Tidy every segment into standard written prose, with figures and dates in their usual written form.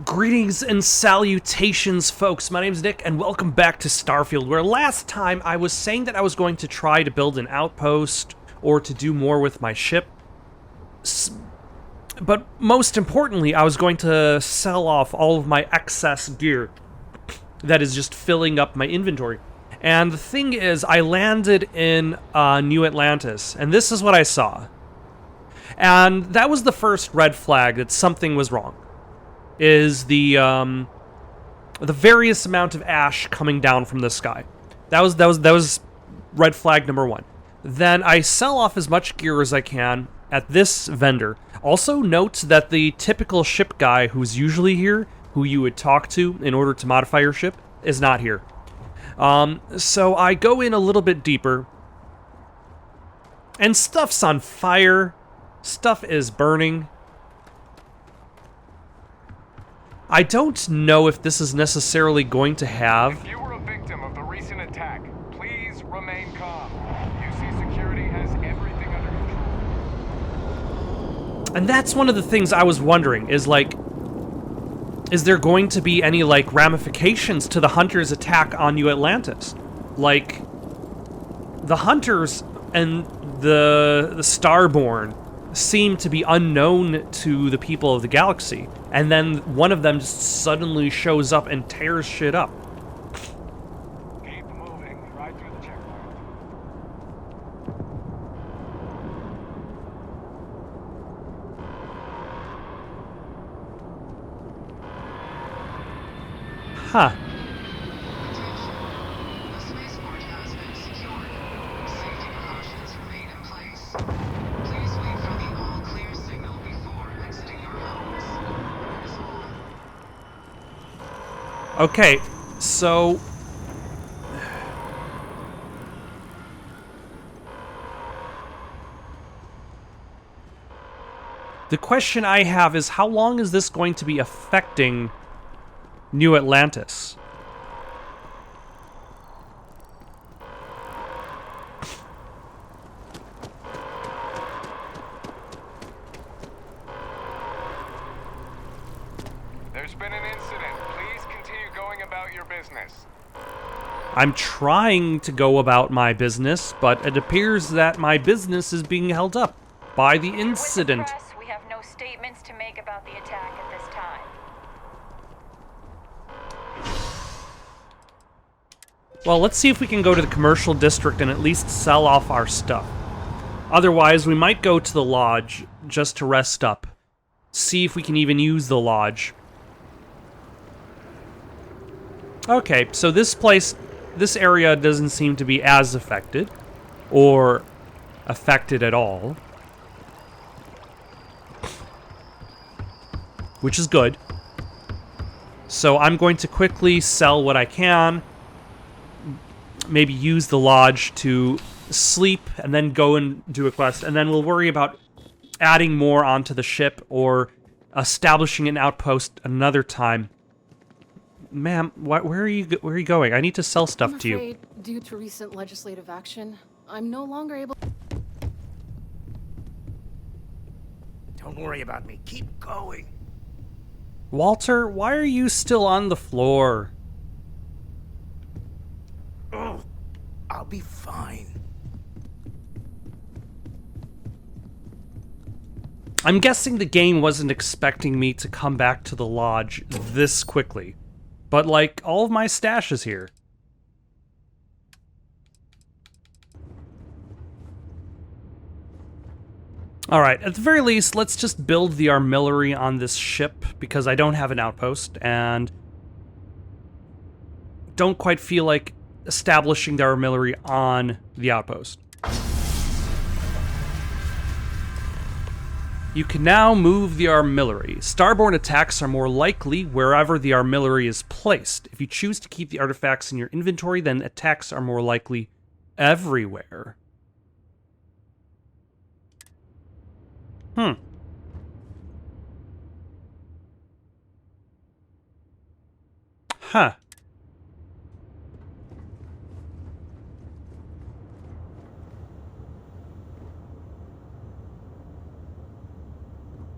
Greetings and salutations, folks. My name's Nick, and welcome back to Starfield, where last time I was saying that I was going to try to build an outpost or to do more with my ship. But most importantly, I was going to sell off all of my excess gear that is just filling up my inventory. And the thing is, I landed in New Atlantis, and this is what I saw. And that was the first red flag that something was wrong. Is the various amount of ash coming down from the sky. That was red flag number one. Then I sell off as much gear as I can at this vendor. Also note that the typical ship guy who's usually here, who you would talk to in order to modify your ship, is not here. So I go in a little bit deeper, and stuff's on fire. Stuff is burning. I don't know if this is necessarily going to have... If you were a victim of the recent attack, please remain calm. UC Security has everything under control. And that's one of the things I was wondering, is like... Is there going to be any, like, ramifications to the Hunters' attack on New Atlantis? Like, the Hunters and the Starborn seem to be unknown to the people of the galaxy, and then one of them just suddenly shows up and tears shit up. Keep moving, right through the checkpoint. Huh. The spaceport has been secured. Safety precautions remain in place. Please wait for the all-clear signal before exiting your homes. Okay, so... The question I have is, how long is this going to be affecting New Atlantis? There's been an incident. Please continue going about your business. I'm trying to go about my business, but it appears that my business is being held up by the incident. With the press, we have no statements to make about the attack at this time. Well, let's see if we can go to the commercial district and at least sell off our stuff. Otherwise, we might go to the lodge just to rest up. See if we can even use the lodge. Okay, so this area doesn't seem to be as affected, or affected at all. Which is good. So I'm going to quickly sell what I can, maybe use the lodge to sleep, and then go and do a quest, and then we'll worry about adding more onto the ship, or establishing an outpost another time. Ma'am, where are you going? I need to sell stuff to you. I'm afraid, due to recent legislative action, I'm no longer able... Don't worry about me. Keep going. Walter, why are you still on the floor? Oh, I'll be fine. I'm guessing the game wasn't expecting me to come back to the lodge this quickly. But, like, all of my stash is here. Alright, at the very least, let's just build the artillery on this ship, because I don't have an outpost, and don't quite feel like establishing the artillery on the outpost. You can now move the artillery. Starborn attacks are more likely wherever the artillery is placed. If you choose to keep the artifacts in your inventory, then attacks are more likely everywhere. Huh.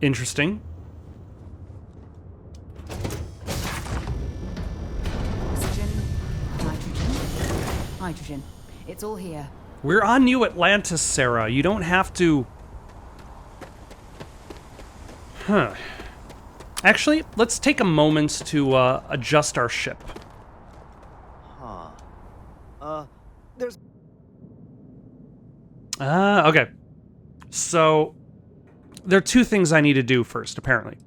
Interesting. hydrogen. It's all here. We're on New Atlantis, Sarah. You don't have to... Huh. Actually, let's take a moment to adjust our ship. There's... Okay. So, there are two things I need to do first, apparently.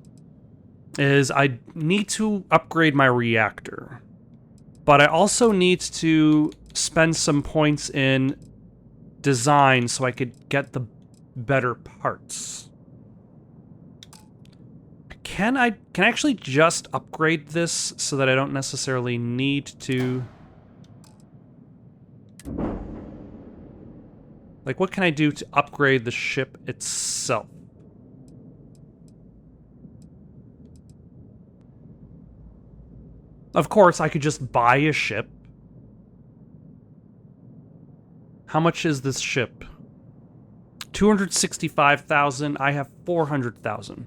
Is I need to upgrade my reactor. But I also need to spend some points in design so I could get the better parts. Can I actually just upgrade this so that I don't necessarily need to... Like, what can I do to upgrade the ship itself? Of course, I could just buy a ship. How much is this ship? 265,000. I have 400,000.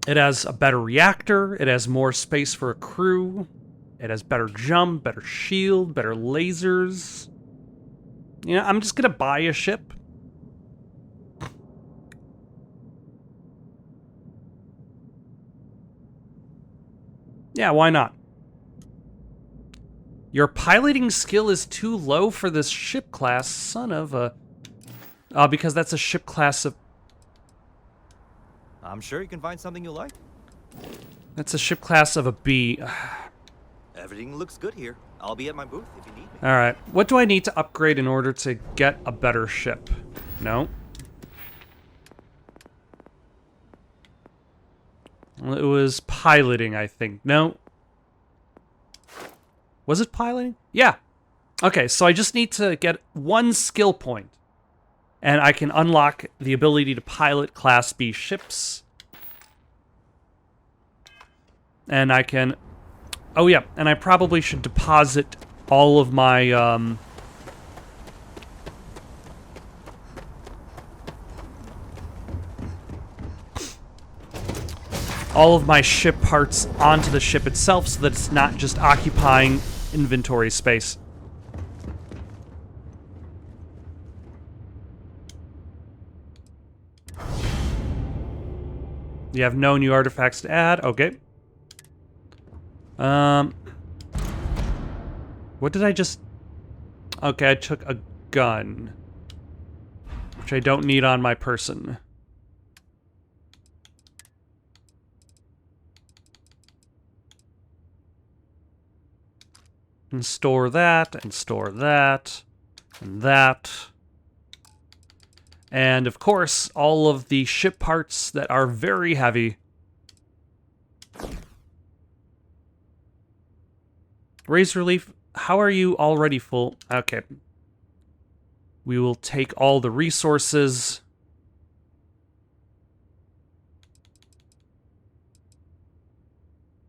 It has a better reactor. It has more space for a crew. It has better jump, better shield, better lasers. You know, I'm just gonna buy a ship. Yeah, why not? Your piloting skill is too low for this ship class, son of a... because that's a ship class of... I'm sure you can find something you like. That's a ship class of a B. Everything looks good here. I'll be at my booth if you need me. Alright, what do I need to upgrade in order to get a better ship? No. Well, it was piloting, I think. No. Was it piloting? Yeah. Okay, so I just need to get one skill point. And I can unlock the ability to pilot Class B ships. And I can... Oh yeah, and I probably should deposit all of my, all of my ship parts onto the ship itself so that it's not just occupying inventory space. You have no new artifacts to add. Okay. What did I just... Okay, I took a gun. Which I don't need on my person. And store that, and store that, and that. And of course, all of the ship parts that are very heavy. Razor Leaf, how are you already full? Okay. We will take all the resources.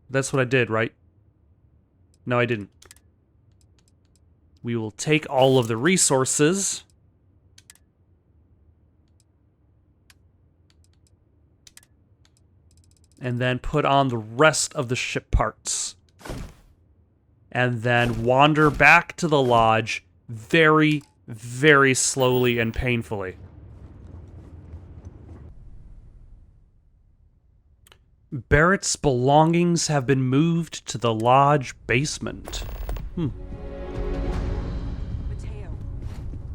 That's what I did, right? No, I didn't. We will take all of the resources. And then put on the rest of the ship parts. And then wander back to the lodge very, very slowly and painfully. Barrett's belongings have been moved to the lodge basement. Mateo,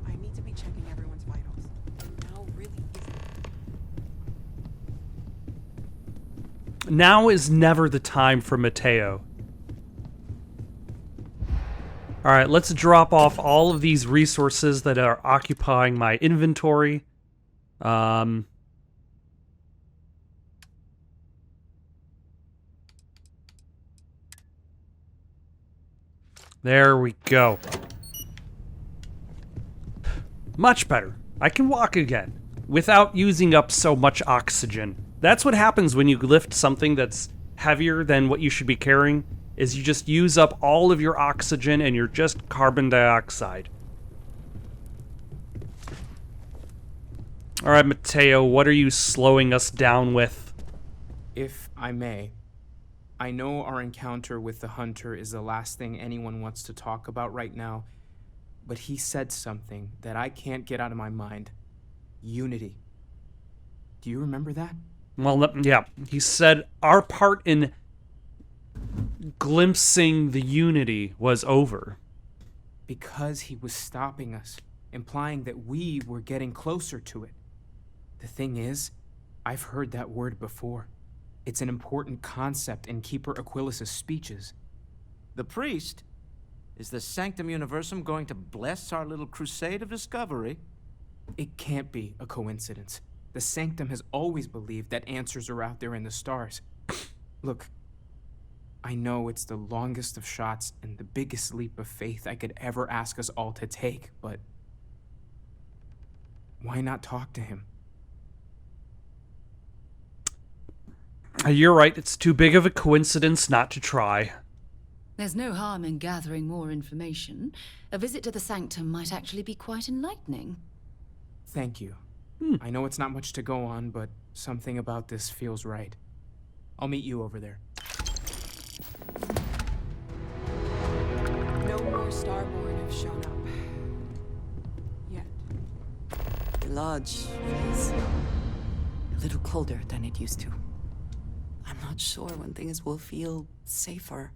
I need to be checking everyone's vitals. Now really isn't. Now is never the time for Mateo. Alright, let's drop off all of these resources that are occupying my inventory. There we go. Much better. I can walk again without using up so much oxygen. That's what happens when you lift something that's heavier than what you should be carrying, is you just use up all of your oxygen and you're just carbon dioxide. Alright, Mateo, what are you slowing us down with? If I may, I know our encounter with the Hunter is the last thing anyone wants to talk about right now, but he said something that I can't get out of my mind. Unity. Do you remember that? Well, yeah. He said our part in glimpsing the Unity was over. Because he was stopping us, implying that we were getting closer to it. The thing is, I've heard that word before. It's an important concept in Keeper Aquilas's speeches. The priest? Is the Sanctum Universum going to bless our little crusade of discovery? It can't be a coincidence. The Sanctum has always believed that answers are out there in the stars. Look, I know it's the longest of shots and the biggest leap of faith I could ever ask us all to take, but why not talk to him? You're right, it's too big of a coincidence not to try. There's no harm in gathering more information. A visit to the Sanctum might actually be quite enlightening. Thank you. I know it's not much to go on, but something about this feels right. I'll meet you over there. No more Starborn have shown up. Yet. The lodge feels a little colder than it used to. I'm not sure when things will feel safer.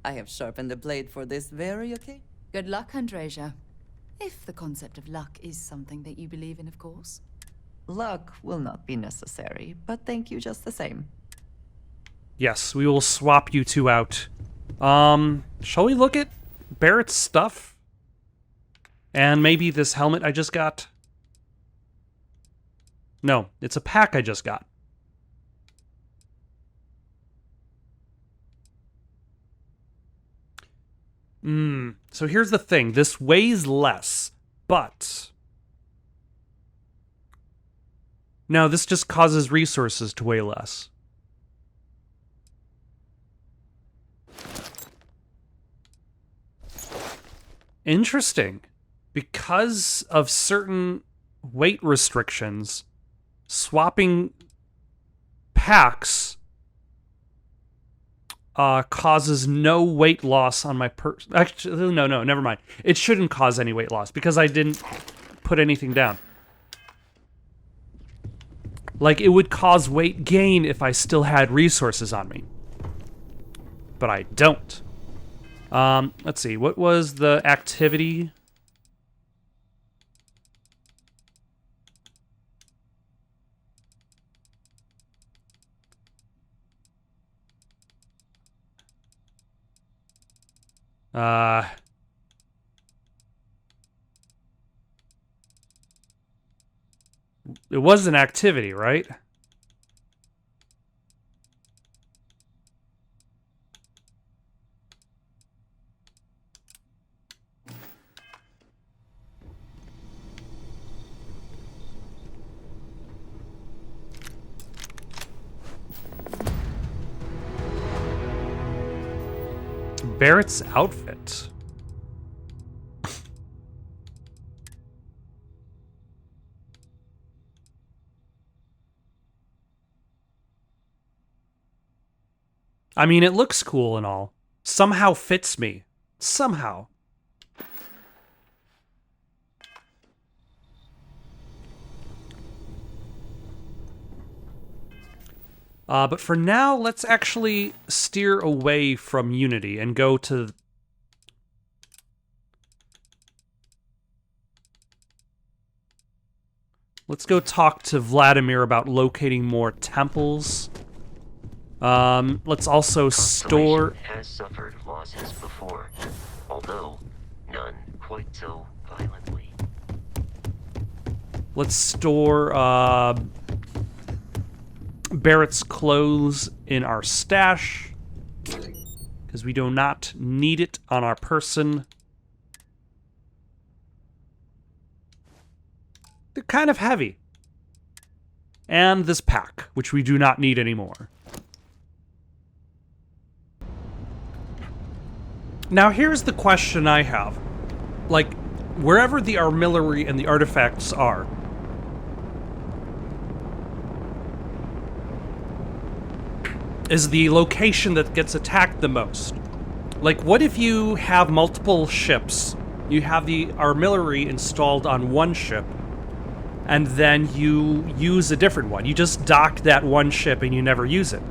I have sharpened the blade for this very occasion. Good luck, Andreja. If the concept of luck is something that you believe in, of course. Luck will not be necessary, but thank you just the same. Yes, we will swap you two out. Shall we look at Barrett's stuff? And maybe this helmet I just got? No, it's a pack I just got. So here's the thing. This weighs less, but... No, this just causes resources to weigh less. Interesting. Because of certain weight restrictions, swapping packs causes no weight loss on my Actually, no, never mind. It shouldn't cause any weight loss because I didn't put anything down. Like, it would cause weight gain if I still had resources on me. But I don't. Let's see. What was the activity? It was an activity, right? Barrett's outfit. I mean, it looks cool and all. Somehow fits me. Somehow. But for now, let's actually steer away from Unity and go to... Let's go talk to Vladimir about locating more temples. Let's also store... has suffered losses before, although none quite so violently. Let's store, Barrett's clothes in our stash, because we do not need it on our person. They're kind of heavy. And this pack, which we do not need anymore. Now here's the question I have. Like, wherever the armillary and the artifacts are, is the location that gets attacked the most. Like, what if you have multiple ships, you have the artillery installed on one ship, and then you use a different one? You just dock that one ship and you never use it.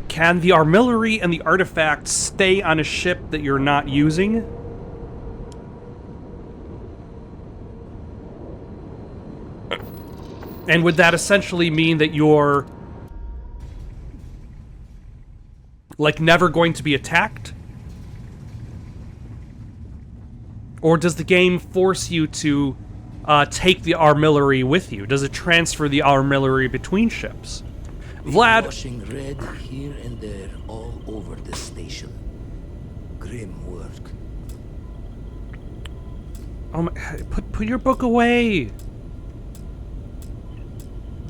Can the artillery and the artifacts stay on a ship that you're not using? And would that essentially mean that you're, like, never going to be attacked? Or does the game force you to take the artillery with you? Does it transfer the artillery between ships? Vlad... Washing red here and there all over the station. Grim work. Oh my... Put your book away!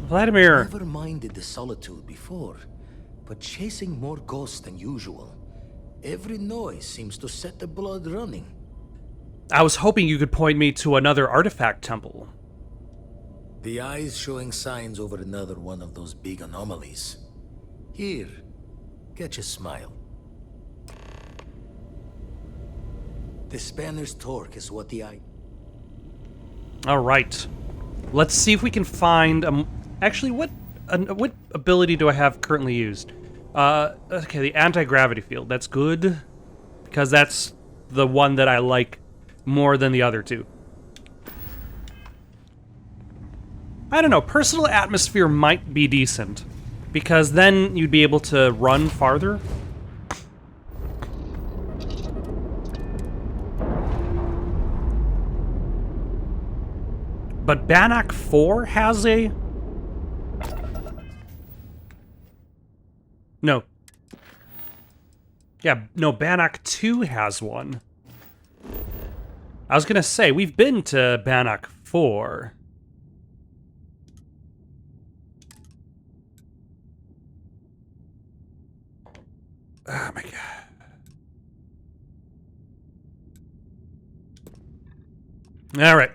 Vladimir! Never minded the solitude before, but chasing more ghosts than usual. Every noise seems to set the blood running. I was hoping you could point me to another artifact temple. The eye's showing signs over another one of those big anomalies. Here, catch a smile. The spanner's torque is what the eye... Alright. Let's see if we can find... actually, what ability do I have currently used? Okay, the anti-gravity field. That's good, because that's the one that I like more than the other two. I don't know, personal atmosphere might be decent, because then you'd be able to run farther. But Bannock 4 has a... No. Yeah, no, Bannock 2 has one. I was gonna say, we've been to Bannock 4. Oh my god. Alright.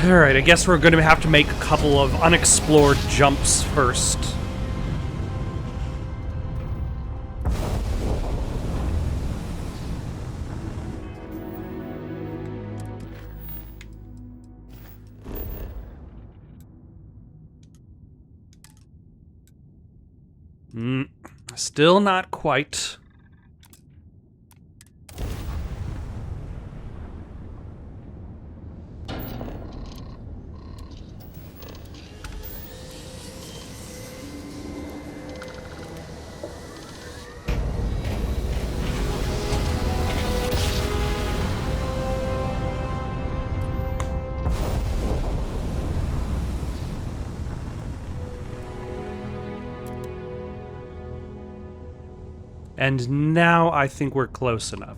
Alright, I guess we're going to have to make a couple of unexplored jumps first. Still not quite. And now I think we're close enough.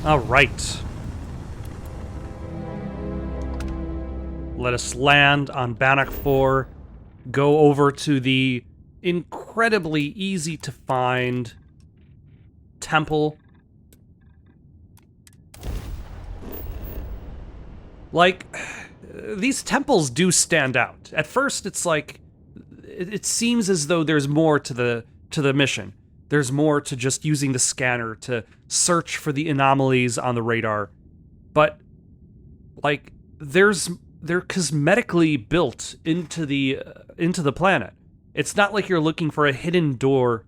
All right. Let us land on Bannock 4, go over to the incredibly easy to find temple. Like, these temples do stand out. At first, it's like, it seems as though there's more to the mission. There's more to just using the scanner to search for the anomalies on the radar. But, like, they're cosmetically built into the planet. It's not like you're looking for a hidden door.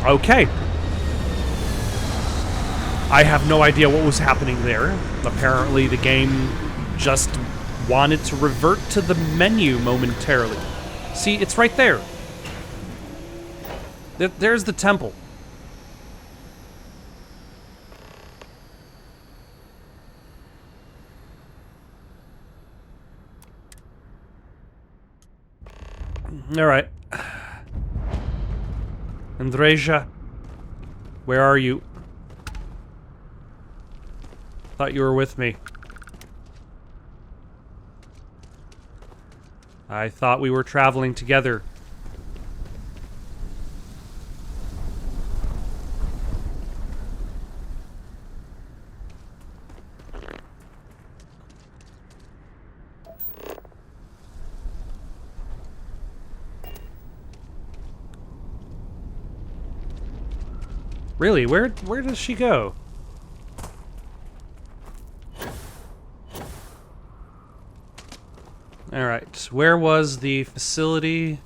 Okay. I have no idea what was happening there. Apparently the game just wanted to revert to the menu momentarily. See, it's right there. There's the temple. All right. Andreja, where are you? Thought you were with me. I thought we were traveling together. Really? Where does she go? All right. Where was the facility?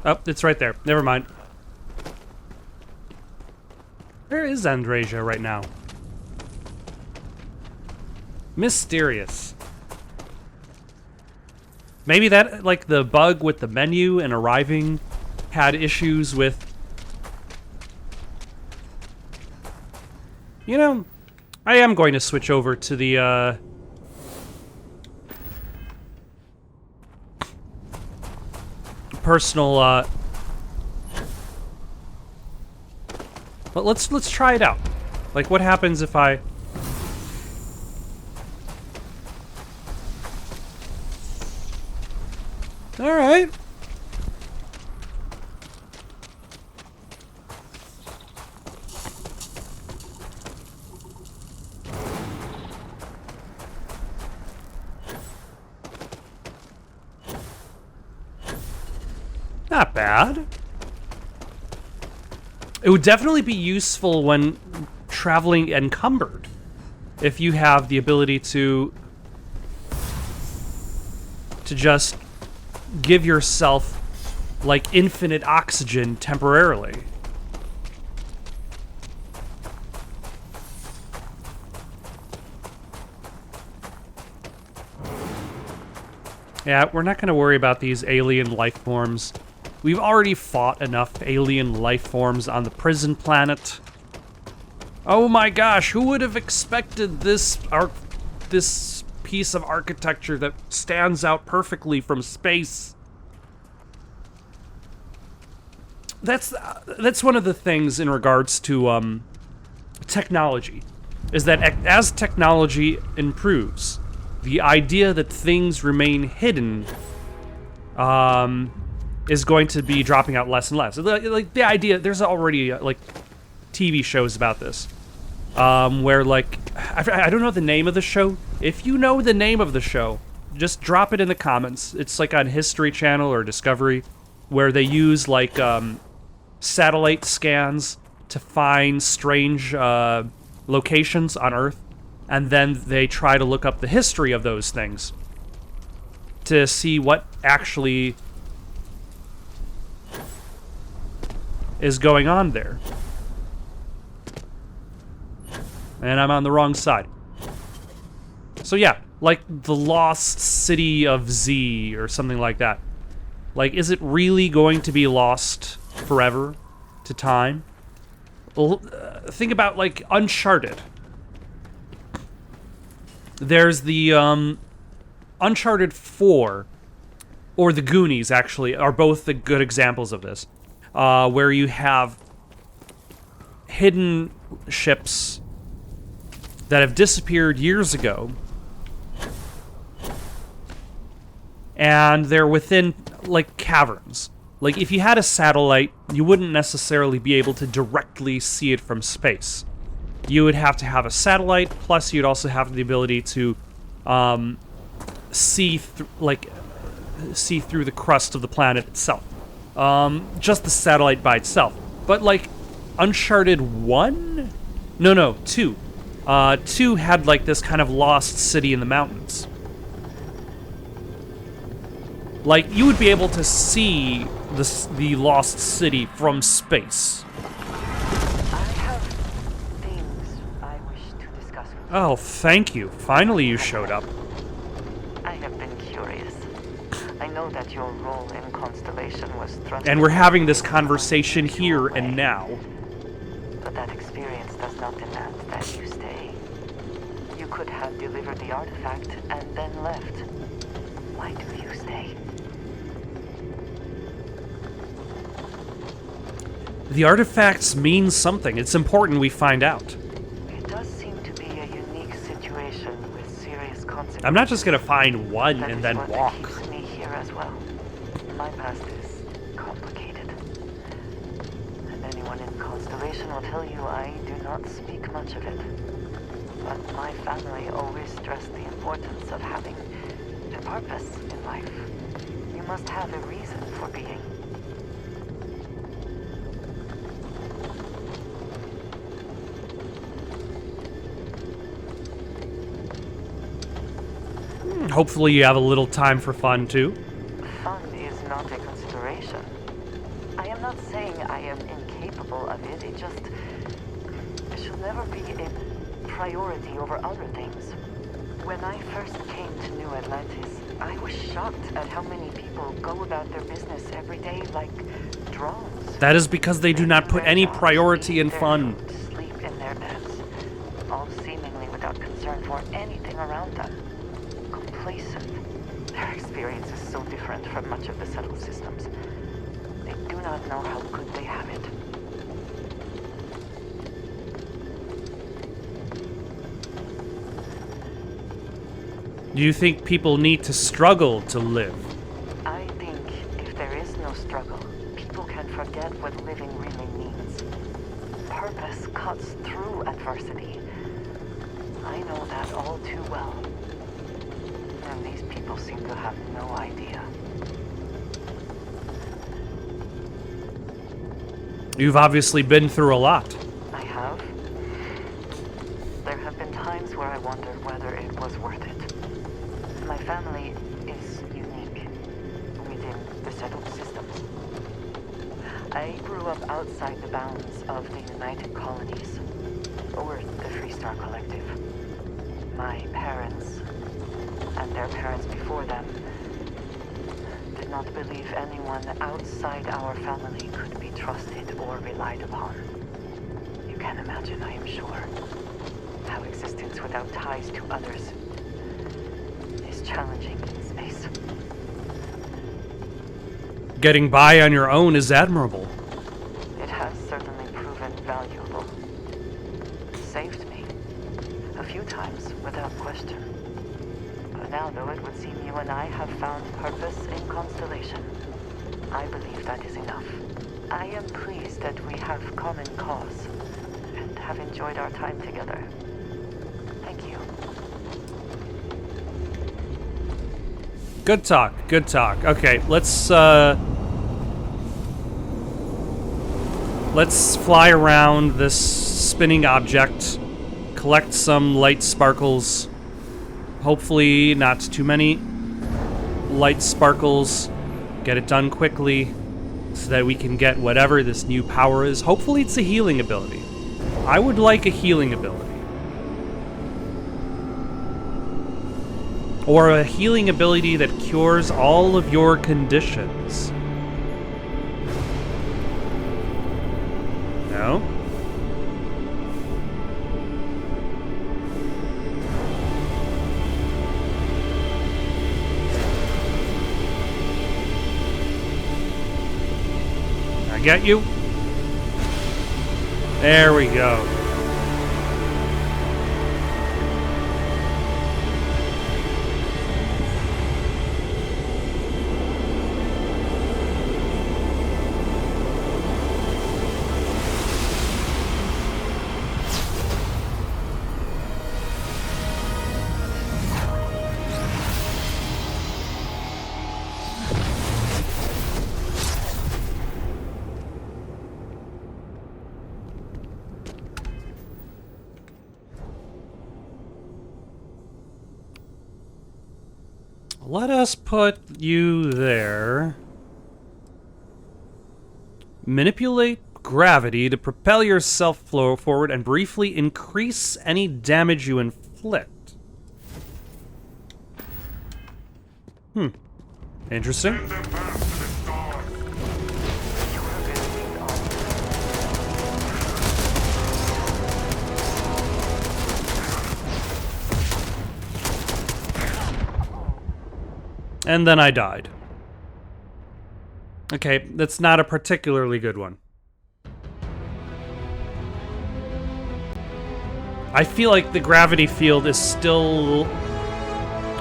Oh, it's right there. Never mind. Where is Andreja right now? Mysterious. Maybe that, like, the bug with the menu and arriving had issues with... You know, I am going to switch over to the, personal, But let's try it out. Like, what happens if I... All right. Not bad. It would definitely be useful when traveling encumbered, if you have the ability to just give yourself, like, infinite oxygen temporarily. Yeah, we're not going to worry about these alien life forms. We've already fought enough alien life forms on the prison planet. Oh my gosh, who would have expected this piece of architecture that stands out perfectly from space? That's one of the things in regards to technology, is that as technology improves, the idea that things remain hidden is going to be dropping out less and less. Like the idea, there's already like TV shows about this, where, like, I don't know the name of the show. If you know the name of the show, just drop it in the comments. It's like on History Channel or Discovery, where they use, like, satellite scans to find strange locations on Earth, and then they try to look up the history of those things to see what actually is going on there. And I'm on the wrong side. So yeah, like the lost city of Z or something like that. Like, is it really going to be lost forever to time? Well, think about, like, Uncharted. There's the Uncharted 4, or the Goonies, actually, are both the good examples of this, where you have hidden ships that have disappeared years ago, and they're within, like, caverns. Like, if you had a satellite, you wouldn't necessarily be able to directly see it from space. You would have to have a satellite, plus you'd also have the ability to see through the crust of the planet itself. Just the satellite by itself. But, like, Uncharted 1? No, 2. 2 had, like, this kind of lost city in the mountains. Like, you would be able to see the lost city from space. I have things I wish to discuss task. Oh, thank you. Finally you showed up. I have been curious. I know that your role in Constellation was thrust. And we're having this conversation here and now. But that experience does not demand that you stay. You could have delivered the artifact and then left. Why do you stay? The artifacts mean something. It's important we find out. It does seem to be a unique situation with serious consequences. I'm not just gonna find one and then walk. That keeps me here as well. My past is complicated. And anyone in Constellation will tell you I do not speak much of it. But my family always stressed the importance of having a purpose in life. You must have a reason for being. Hopefully you have a little time for fun, too. Fun is not a consideration. I am not saying I am incapable of it, it should never be a priority over other things. When I first came to New Atlantis, I was shocked at how many people go about their business every day like drones. That is because they do not put any priority in fun. Sleep in their beds, all seemingly without concern for anything around them. Complacent. Their experience is so different from much of the settled systems. They do not know how good they have it. Do you think people need to struggle to live? I think if there is no struggle, people can forget what living really means. Purpose cuts through adversity. I know that all too well. And these people seem to have no idea. You've obviously been through a lot. I have. There have been times where I wondered whether it was worth it. My family is unique within the settled systems. I grew up outside the bounds of the United Colonies, or the Free Star Collective. My parents, and their parents before them, did not believe anyone outside our family could be trusted or relied upon. You can imagine, I am sure, how existence without ties to others is challenging in space. Getting by on your own is admirable. It has certainly proven valuable. Saved me a few times without question. But now, though it would seem you and I have found purpose in Constellation, I believe that is enough. I am pleased that we have common cause and have enjoyed our time together. Thank you. Good talk, good talk. Okay, let's fly around this spinning object, collect some light sparkles. Hopefully not too many light sparkles. Get it done quickly so that we can get whatever this new power is. Hopefully it's a healing ability. I would like a healing ability. Or a healing ability that cures all of your conditions. No? I get you. There we go. Let us put you there. Manipulate gravity to propel yourself forward and briefly increase any damage you inflict. Interesting. And then I died. Okay, that's not a particularly good one. I feel like the gravity field is still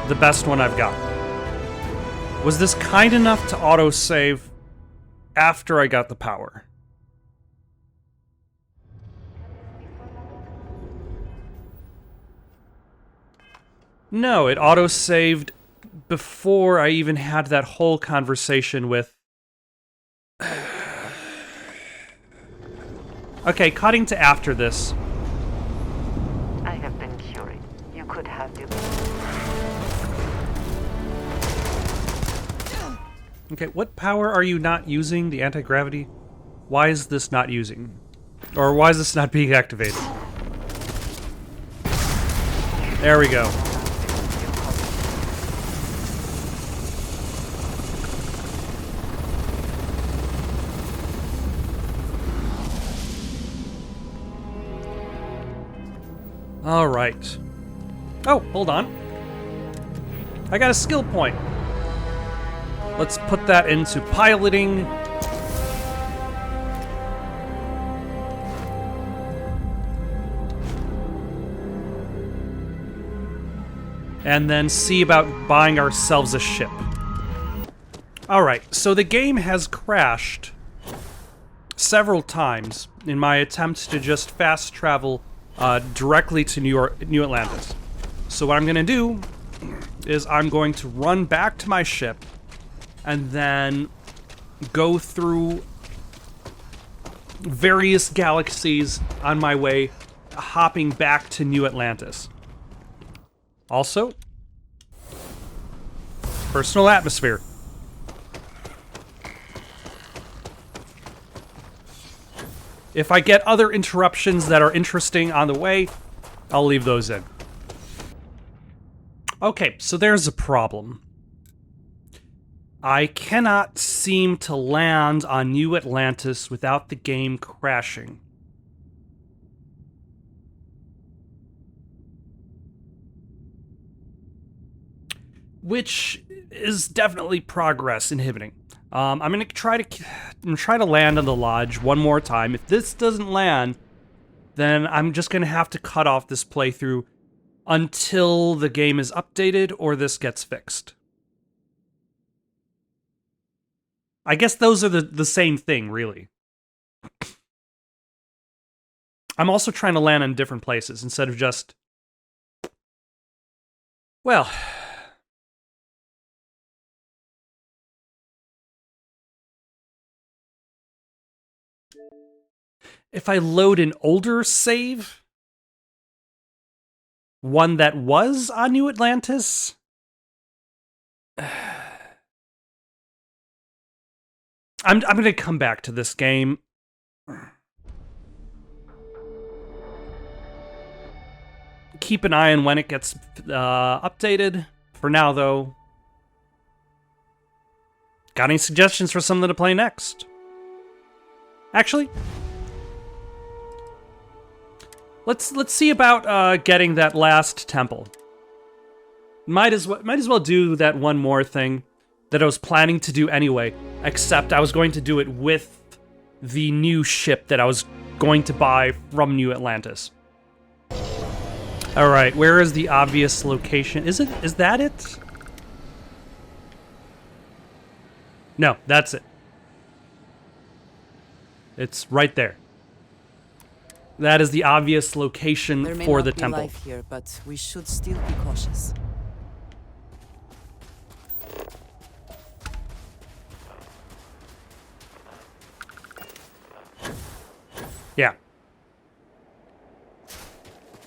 the best one I've got. Was this kind enough to autosave after I got the power? No, it autosaved before I even had that whole conversation with... Okay, cutting to after this. I have been curing. You could have the... Okay, what power are you not using? The anti-gravity? Why is this not using? Or why is this not being activated? There we go. All right. Oh, hold on. I got a skill point. Let's put that into piloting. And then see about buying ourselves a ship. All right, so the game has crashed several times in my attempt to just fast travel directly to New Atlantis. So what I'm gonna do is I'm going to run back to my ship and then go through various galaxies on my way, hopping back to New Atlantis. Also, personal atmosphere. If I get other interruptions that are interesting on the way, I'll leave those in. Okay, so there's a problem. I cannot seem to land on New Atlantis without the game crashing. Which is definitely progress inhibiting. I'm gonna try to land on the lodge one more time. If this doesn't land, then I'm just gonna have to cut off this playthrough until the game is updated or this gets fixed. I guess those are the same thing, really. I'm also trying to land in different places instead of just... Well... If I load an older save, one that was on New Atlantis, I'm going to come back to this game. Keep an eye on when it gets updated. For now, though, got any suggestions for something to play next? Actually, let's see about getting that last temple. Might as well do that one more thing that I was planning to do anyway, except I was going to do it with the new ship that I was going to buy from New Atlantis. All right, where is the obvious location? Is that it? No, that's it. It's right there. That is the obvious location for the temple. There may not be life here, but we should still be cautious. Yeah.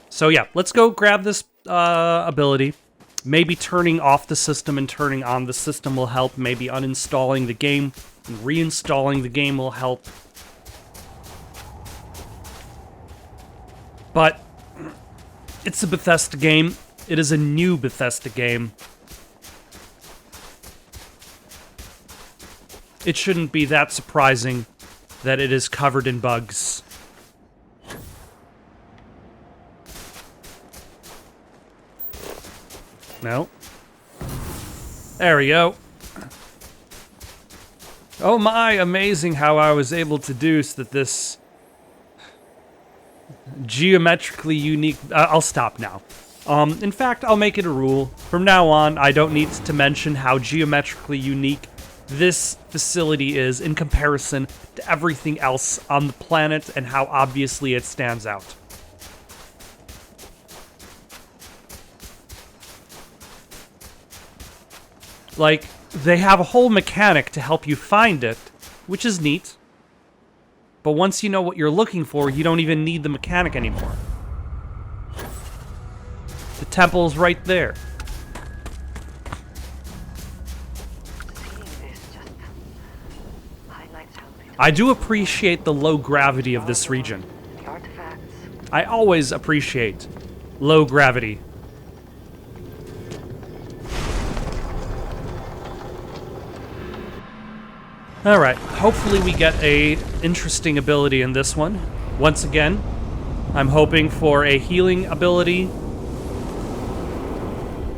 So yeah, let's go grab this ability. Maybe turning off the system and turning on the system will help. Maybe uninstalling the game and reinstalling the game will help. But it's a Bethesda game. It is a new Bethesda game. It shouldn't be that surprising that it is covered in bugs. No. There we go. Oh my, amazing how I was able to deduce that this geometrically unique... I'll stop now. In fact, I'll make it a rule. From now on, I don't need to mention how geometrically unique this facility is in comparison to everything else on the planet and how obviously it stands out. Like, they have a whole mechanic to help you find it, which is neat. But once you know what you're looking for, you don't even need the mechanic anymore. The temple's right there. I do appreciate the low gravity of this region. I always appreciate low gravity. Alright, hopefully we get a interesting ability in this one. Once again, I'm hoping for a healing ability.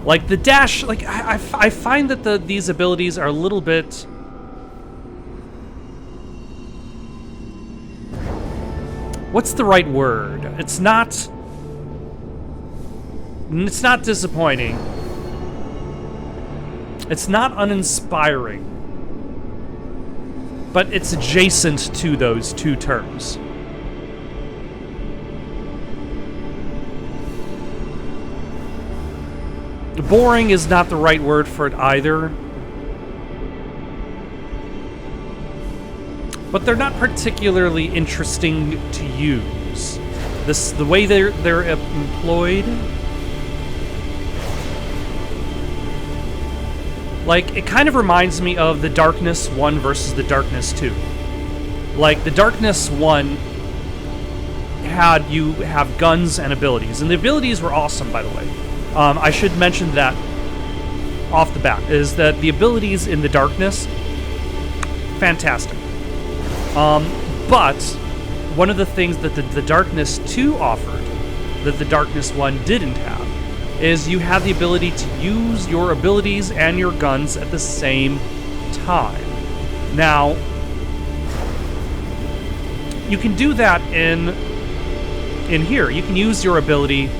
Like the dash, like I find that these abilities are a little bit... What's the right word? It's not disappointing. It's not uninspiring. But it's adjacent to those two terms. Boring is not the right word for it either. But they're not particularly interesting to use. The way they're employed. Like, it kind of reminds me of the Darkness 1 versus the Darkness 2. Like, the Darkness 1 you have guns and abilities, and the abilities were awesome, by the way. I should mention that off the bat, is that the abilities in the Darkness, fantastic. But one of the things that the Darkness 2 offered that the Darkness 1 didn't have is you have the ability to use your abilities and your guns at the same time. Now, you can do that in here. You can use your abilities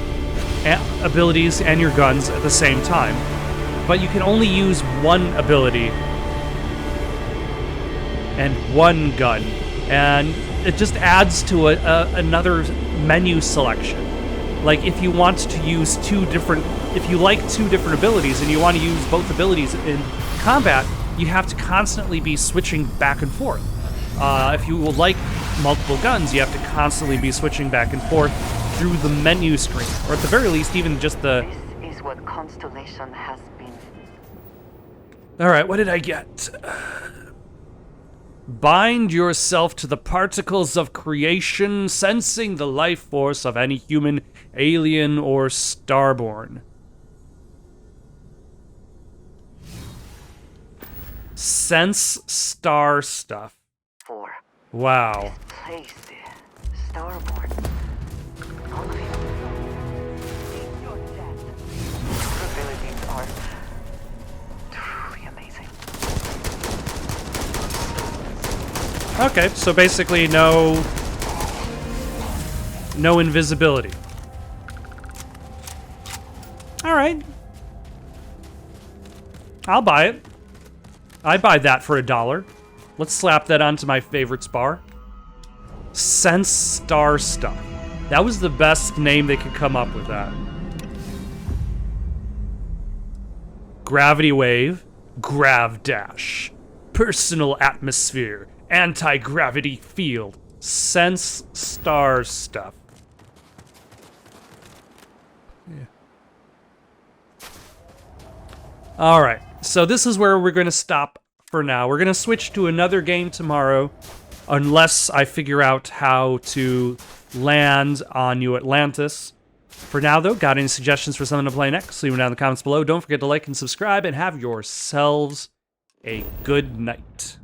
and your guns at the same time, but you can only use one ability and one gun, and it just adds to another menu selection. Like, if you want to use if you like two different abilities and you want to use both abilities in combat, you have to constantly be switching back and forth. If you would like multiple guns, you have to constantly be switching back and forth through the menu screen, or at the very least, even just the... This is what Constellation has been. Alright, what did I get? Bind yourself to the particles of creation, sensing the life force of any human, alien, or starborn. Sense star stuff. 4. Wow. Place starborn. All of you. In your death. Your abilities are truly amazing. Okay, so basically no invisibility. Alright. I'll buy it. I buy that for $1. Let's slap that onto my favorites bar. Sense star stuff. That was the best name they could come up with that. Gravity wave, grav dash, personal atmosphere, anti-gravity field, sense star stuff. Yeah. All right, so this is where we're going to stop for now. We're going to switch to another game tomorrow. unless I figure out how to land on New Atlantis. For now, though, got any suggestions for something to play next? Leave them down in the comments below. Don't forget to like and subscribe, and have yourselves a good night.